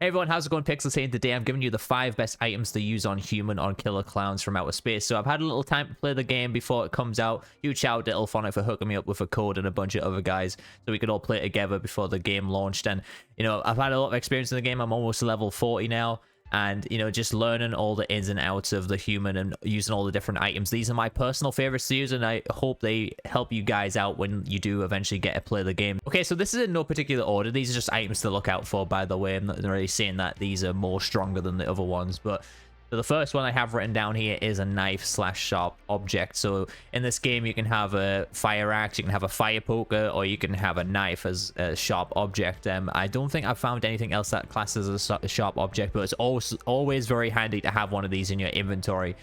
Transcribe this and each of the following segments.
Hey everyone, how's it going? Pixels here. Today I'm giving you the 5 best items to use on human on Killer Clowns from outer space. So I've had a little time to play the game before it comes out. Huge shout out to Ilphonic for hooking me up with a code and a bunch of other guys so we could all play together before the game launched. And, you know, I've had a lot of experience in the game. I'm almost level 40 now. And, you know, just learning all the ins and outs of the human and using all the different items. These are my personal favorites to use, and I hope they help you guys out when you do eventually get to play the game. Okay, so this is in no particular order. These are just items to look out for, by the way. I'm not really saying that these are more stronger than the other ones, but so the first one I have written down here is a knife / sharp object. So in this game, you can have a fire axe, you can have a fire poker, or you can have a knife as a sharp object. I don't think I've found anything else that classes as a sharp object, but it's always very handy to have one of these in your inventory.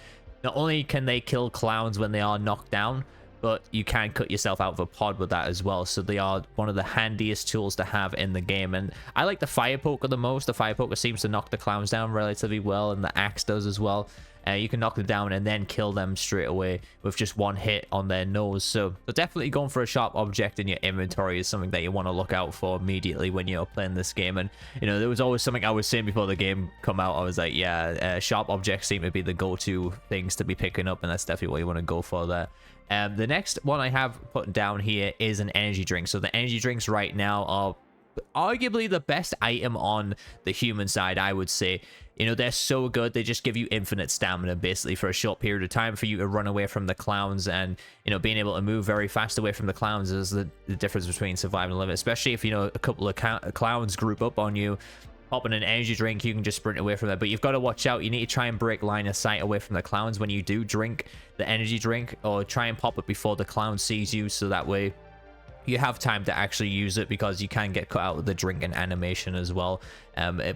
Not only can they kill clowns when they are knocked down, but you can cut yourself out of a pod with that as well. So they are one of the handiest tools to have in the game. And I like the fire poker the most. The fire poker seems to knock the clowns down relatively well, and the axe does as well. You can knock them down and then kill them straight away with just one hit on their nose. So definitely going for a sharp object in your inventory is something that you want to look out for immediately when you're playing this game. And, you know, there was always something I was saying before the game come out. I was like, yeah, sharp objects seem to be the go-to things to be picking up, and that's definitely what you want to go for there. The next one I have put down here is an energy drink. So the energy drinks right now are arguably the best item on the human side, I would say. You know, they're so good. They just give you infinite stamina basically for a short period of time for you to run away from the clowns. And, you know, being able to move very fast away from the clowns is the difference between surviving and living, especially if, you know, a couple of clowns group up on you. Popping an energy drink, you can just sprint away from there, but you've got to watch out. You need to try and break line of sight away from the clowns when you do drink the energy drink, or try and pop it before the clown sees you, so that way you have time to actually use it, because you can get cut out with the drinking animation as well,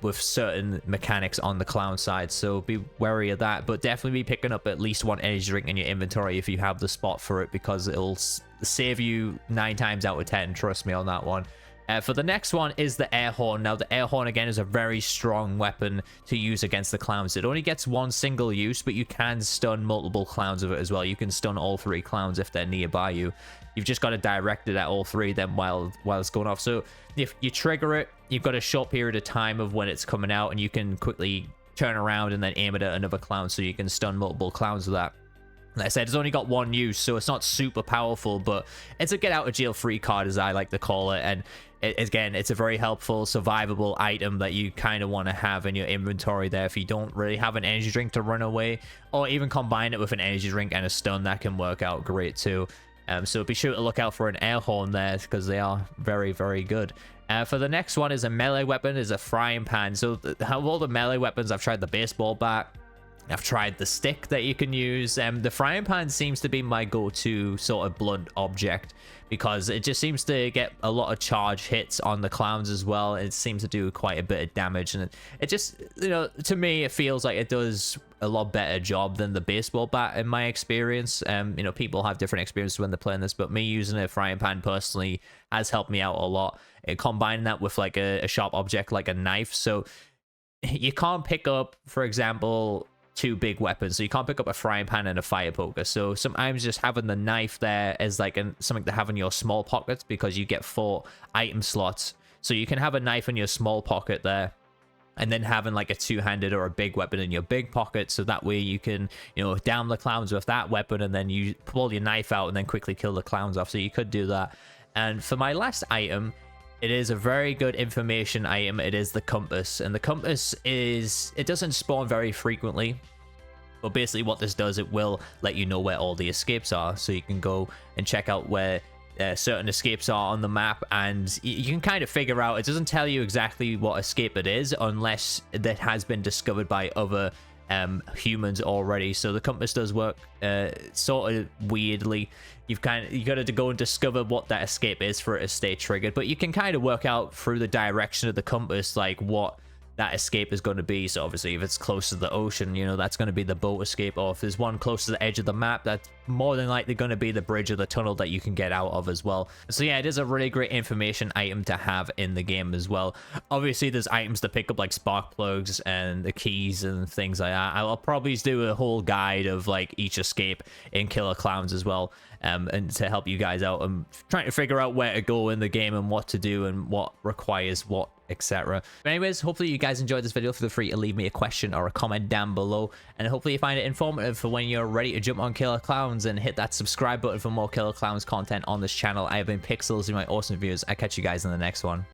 with certain mechanics on the clown side. So be wary of that, but definitely be picking up at least one energy drink in your inventory if you have the spot for it, because it'll save you 9 times out of 10. Trust me on that one. For the next one is the air horn. Now, the air horn, again, is a very strong weapon to use against the clowns. It only gets one single use, but you can stun multiple clowns with it as well. You can stun all 3 clowns if they're nearby you. You've just got to direct it at all 3 of them while it's going off. So if you trigger it, you've got a short period of time of when it's coming out, and you can quickly turn around and then aim it at another clown, so you can stun multiple clowns with that. Like I said, it's only got one use, so it's not super powerful, but it's a get out of jail free card, as I like to call it. And again, it's a very helpful, survivable item that you kind of want to have in your inventory there if you don't really have an energy drink to run away, or even combine it with an energy drink and a stun. That can work out great too. So be sure to look out for an air horn there, because they are very, very good. For the next one is a melee weapon, is a frying pan. So of all the melee weapons, I've tried the baseball bat, I've tried the stick that you can use. The frying pan seems to be my go-to sort of blunt object, because it just seems to get a lot of charge hits on the clowns as well. It seems to do quite a bit of damage, and it just, you know, to me, it feels like it does a lot better job than the baseball bat in my experience. You know, people have different experiences when they're playing this, but me using a frying pan personally has helped me out a lot. Combining that with like a sharp object like a knife, so you can't pick up, for example, 2 big weapons. So you can't pick up a frying pan and a fire poker. So sometimes just having the knife there is like something to have in your small pockets, because you get 4 item slots. So you can have a knife in your small pocket there, and then having like a 2-handed or a big weapon in your big pocket, so that way you can, you know, down the clowns with that weapon, and then you pull your knife out and then quickly kill the clowns off. So you could do that. And for my last item, it is a very good information item. It is the compass. And the compass it doesn't spawn very frequently, but basically what this does, it will let you know where all the escapes are. So you can go and check out where certain escapes are on the map, and you can kind of figure out. It doesn't tell you exactly what escape it is unless that has been discovered by other humans already. So the compass does work sort of weirdly. You got to go and discover what that escape is for it to stay triggered, but you can kind of work out through the direction of the compass like what that escape is going to be. So obviously if it's close to the ocean, you know, that's going to be the boat escape, or if there's one close to the edge of the map, that's more than likely going to be the bridge or the tunnel that you can get out of as well. So yeah, it is a really great information item to have in the game as well. Obviously there's items to pick up like spark plugs and the keys and things like that. I'll probably do a whole guide of like each escape in Killer Clowns as well, and to help you guys out and trying to figure out where to go in the game and what to do and what requires what etc. But anyways, hopefully you guys enjoyed this video. Feel free to leave me a question or a comment down below, and hopefully you find it informative for when you're ready to jump on Killer Klowns, and hit that subscribe button for more Killer Klowns content on this channel. I have been Pixels, with my awesome reviews. I'll catch you guys in the next one.